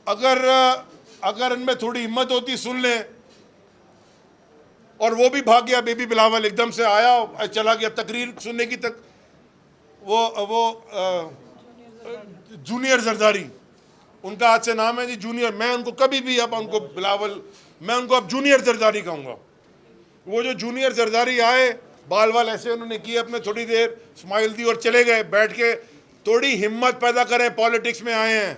अगर अगर इनमें थोड़ी हिम्मत होती सुन ले, और वो भी भाग गया बेबी बिलावल, एकदम से आया चला गया तकरीर सुनने की तक। वो जूनियर जरदारी उनका आज से नाम है जी, जूनियर। मैं उनको कभी भी अब उनको बिलावल, मैं उनको अब जूनियर जरदारी कहूँगा। वो जो जूनियर जरदारी आए, बाल वाल ऐसे उन्होंने किए अपने, थोड़ी देर स्माइल दी और चले गए। बैठ के थोड़ी हिम्मत पैदा करें, पॉलिटिक्स में आए हैं,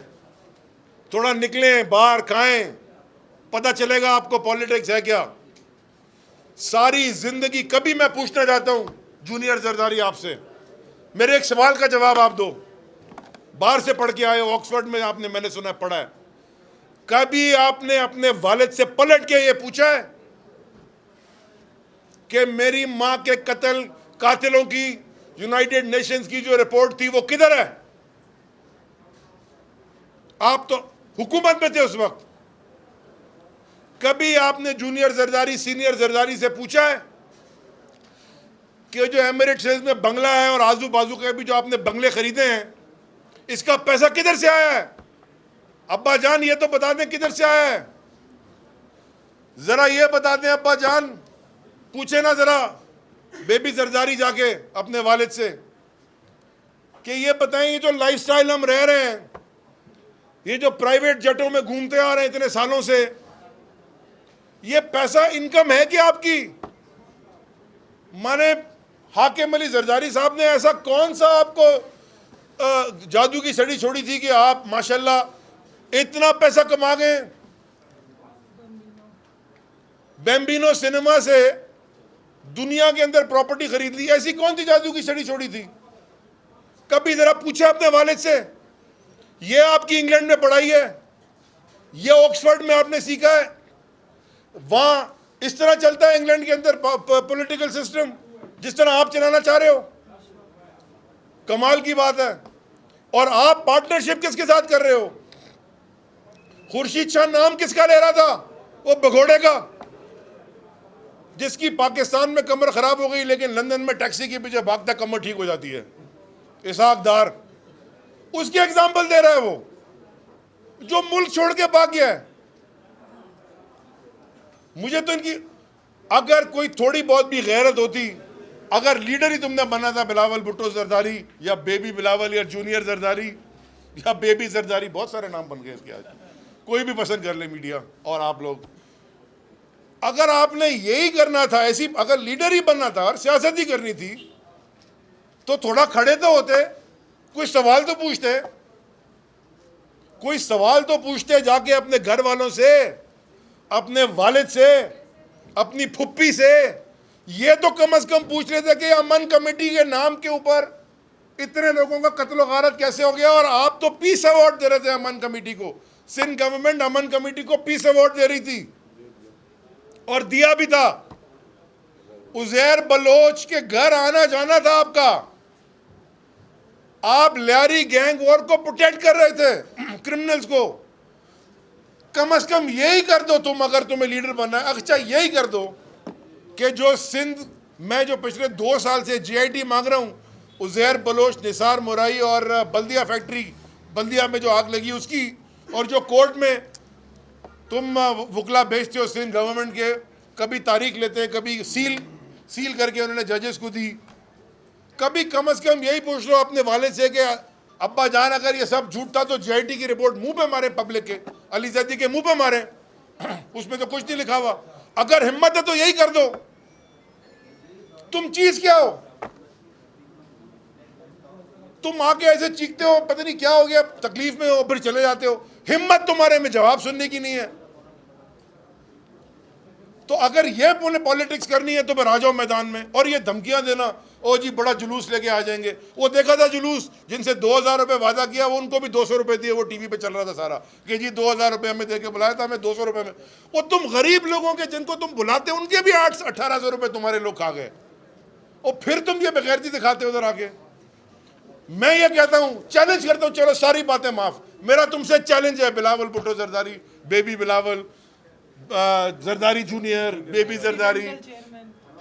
थोड़ा निकलें बाहर, खाएं, पता चलेगा आपको पॉलिटिक्स है क्या। सारी जिंदगी कभी मैं पूछना चाहता हूं जूनियर जरदारी आपसे, मेरे एक सवाल का जवाब आप दो। बाहर से पढ़ के आए, ऑक्सफोर्ड में आपने, मैंने सुना पढ़ा है, कभी आपने अपने वालिद से पलट के ये पूछा है कि मेरी मां के कातिलों की यूनाइटेड नेशंस की जो रिपोर्ट थी वो किधर है? आप तो हुकूमत में थे उस वक्त। कभी आपने जूनियर जरदारी सीनियर जरदारी से पूछा है कि जो एमिरेट्स में बंगला है और आजू बाजू के भी जो आपने बंगले खरीदे हैं, इसका पैसा किधर से आया है? अब्बा जान ये तो बता दें किधर से आया है, जरा ये बता दें अब्बा जान। पूछे ना जरा बेबी जरदारी जाके अपने वालिद से कि ये बताएं, ये जो लाइफस्टाइल हम रह रहे हैं, ये जो प्राइवेट जेटों में घूमते आ रहे हैं इतने सालों से, ये पैसा इनकम है कि आपकी? माने हाकिम अली जरदारी साहब ने ऐसा कौन सा आपको जादू की छड़ी छोड़ी थी कि आप माशाल्लाह इतना पैसा कमा गए? बैम्बिनो सिनेमा से दुनिया के अंदर प्रॉपर्टी खरीद ली, ऐसी कौन सी जादू की छड़ी छोड़ी थी? कभी जरा पूछा अपने वालिद से? ये आपकी इंग्लैंड में पढ़ाई है, ये ऑक्सफोर्ड में आपने सीखा है, वहां इस तरह चलता है इंग्लैंड के अंदर पॉलिटिकल सिस्टम जिस तरह आप चलाना चाह रहे हो? कमाल की बात है। और आप पार्टनरशिप किसके साथ कर रहे हो? खुर्शीद शाह नाम किसका ले रहा था? वो भगोड़े का, जिसकी पाकिस्तान में कमर खराब हो गई लेकिन लंदन में टैक्सी के पीछे भागता कमर ठीक हो जाती है। इसहाक डार उसके एग्जाम्पल दे रहा है, वो जो मुल्क छोड़ के भाग गया है। मुझे तो इनकी, अगर कोई थोड़ी बहुत भी गैरत होती, अगर लीडर ही तुमने बनना था बिलावल भुट्टो जरदारी या बेबी बिलावल या जूनियर जरदारी या बेबी जरदारी, बहुत सारे नाम बन गए इसके आज, कोई भी पसंद कर ले मीडिया और आप लोग। अगर आपने यही करना था, ऐसी अगर लीडर ही बनना था और सियासत ही करनी थी, तो थोड़ा खड़े तो होते, कोई सवाल तो पूछते, कोई सवाल तो पूछते जाके अपने घर वालों से, अपने वालिद से, अपनी फुप्पी से। ये तो कम से कम पूछ लेते कि अमन कमेटी के नाम के ऊपर इतने लोगों का कत्ल गारत कैसे हो गया। और आप तो पीस अवार्ड दे रहे थे अमन कमेटी को, सिंध गवर्नमेंट अमन कमेटी को पीस अवार्ड दे रही थी और दिया भी था। उजैर बलोच के घर आना जाना था आपका, आप लियारी गैंग वॉर को प्रोटेक्ट कर रहे थे, क्रिमिनल्स को। कम से कम यही कर दो तुम, अगर तुम्हें लीडर बनना है। अच्छा यही कर दो कि जो सिंध में जो पिछले 2 साल से जीआईटी मांग रहा हूँ, उजैर बलोच, निसार मुराई और बल्दिया फैक्ट्री, बल्दिया में जो आग लगी उसकी, और जो कोर्ट में तुम वकला भेजते हो सिंध गवर्नमेंट के, कभी तारीख लेते, कभी सील करके उन्होंने जजेस को दी। कभी कम से कम यही पूछ लो अपने वालिद से कि अब्बा जान अगर ये सब झूठ था तो जीआईटी की रिपोर्ट मुंह पे मारे, पब्लिक के, अली जैदी के मुंह पे मारे, उसमें तो कुछ नहीं लिखा हुआ। अगर हिम्मत है तो यही कर दो। तुम चीज क्या हो? तुम आके ऐसे चीखते हो, पता नहीं क्या हो गया, तकलीफ में हो, फिर चले जाते हो। हिम्मत तुम्हारे में जवाब सुनने की नहीं है। तो अगर ये पॉलिटिक्स करनी है तो फिर आ जाओ मैदान में। और ये धमकियां देना, ओ जी बड़ा जुलूस लेके आ जाएंगे, वो देखा था जुलूस, जिनसे 2000 रुपये वादा किया वो उनको भी 200 रुपये दिए, वो टीवी पे चल रहा था सारा कि जी 2000 रुपये हमें दे के बुलाया था, हमें 200 रुपये में। वो तुम गरीब लोगों के जिनको तुम बुलाते उनके भी 1800 रुपये तुम्हारे लोग खा गए, और फिर तुम ये बेगैरती दिखाते उधर आके। मैं ये कहता हूँ, चैलेंज करता हूँ, चलो सारी बातें माफ, मेरा तुमसे चैलेंज है, Bilawal Bhutto Zardari, baby Bilawal Zardari junior, baby Zardari,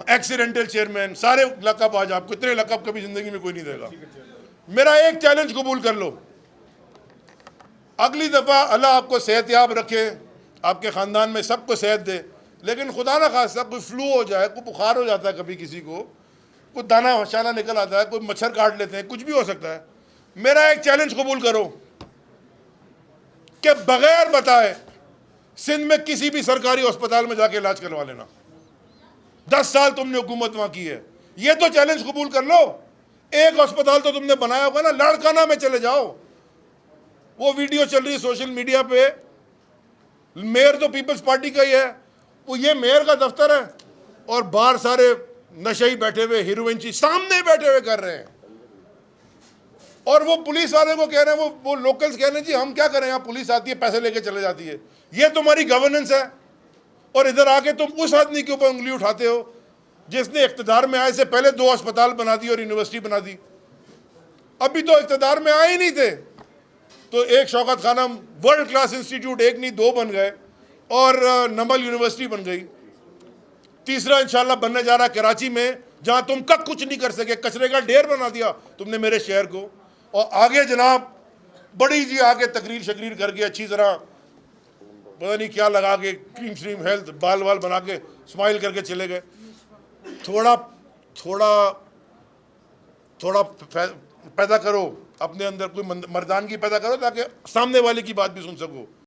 accidental chairman, सारे लकब आज आपको, इतने लकब कभी जिंदगी में कोई नहीं देगा। मेरा एक चैलेंज कबूल कर लो, अगली दफ़ा अल्लाह आपको सेहतयाब रखे, आपके ख़ानदान में सबको सेहत दे, लेकिन खुदा ना खास्ता कोई फ्लू हो जाए, कोई बुखार हो जाता है, कभी किसी को कोई दाना शाना निकल आता है, कोई मच्छर काट लेते हैं, कुछ भी हो सकता है। मेरा एक चैलेंज कबूल करो कि बगैर बताए सिंध में किसी भी सरकारी अस्पताल में जाके इलाज करवा लेना। 10 साल तुमने हुकूमत वहाँ की है, ये तो चैलेंज कबूल कर लो। एक अस्पताल तो तुमने बनाया होगा ना, लाड़काना में चले जाओ, वो वीडियो चल रही है सोशल मीडिया पे, मेयर तो पीपल्स पार्टी का ही है, वो ये मेयर का दफ्तर है और बाहर सारे नशेई बैठे हुए, हीरोइनची सामने बैठे हुए कर रहे हैं, और वो पुलिस वाले को कह रहे हैं, वो लोकल्स कह रहे हैं जी हम क्या करें, यहाँ पुलिस आती है पैसे लेके चले जाती है, ये तुम्हारी गवर्नेंस है। और इधर आके तुम उस आदमी के ऊपर उंगली उठाते हो जिसने इख्तिदार में आए से पहले 2 अस्पताल बना दी और यूनिवर्सिटी बना दी। अभी तो इख्तिदार में आए ही नहीं थे तो एक Shaukat Khanum world class institute, एक नहीं 2 बन गए, और नमल यूनिवर्सिटी बन गई। तीसरा इंशाल्लाह बनने जा रहा है कराची में, जहां तुम कब कुछ नहीं कर सके, कचरे का ढेर बना दिया तुमने मेरे शहर को। और आगे जनाब बड़ी जी आके तकरीर शकरीर करके अच्छी तरह पता नहीं क्या लगा के क्रीम श्रीम हेल्थ बाल वाल बना के स्माइल करके चले गए। थोड़ा थोड़ा थोड़ा पैदा करो अपने अंदर, कोई मर्दानगी पैदा करो ताकि सामने वाले की बात भी सुन सको।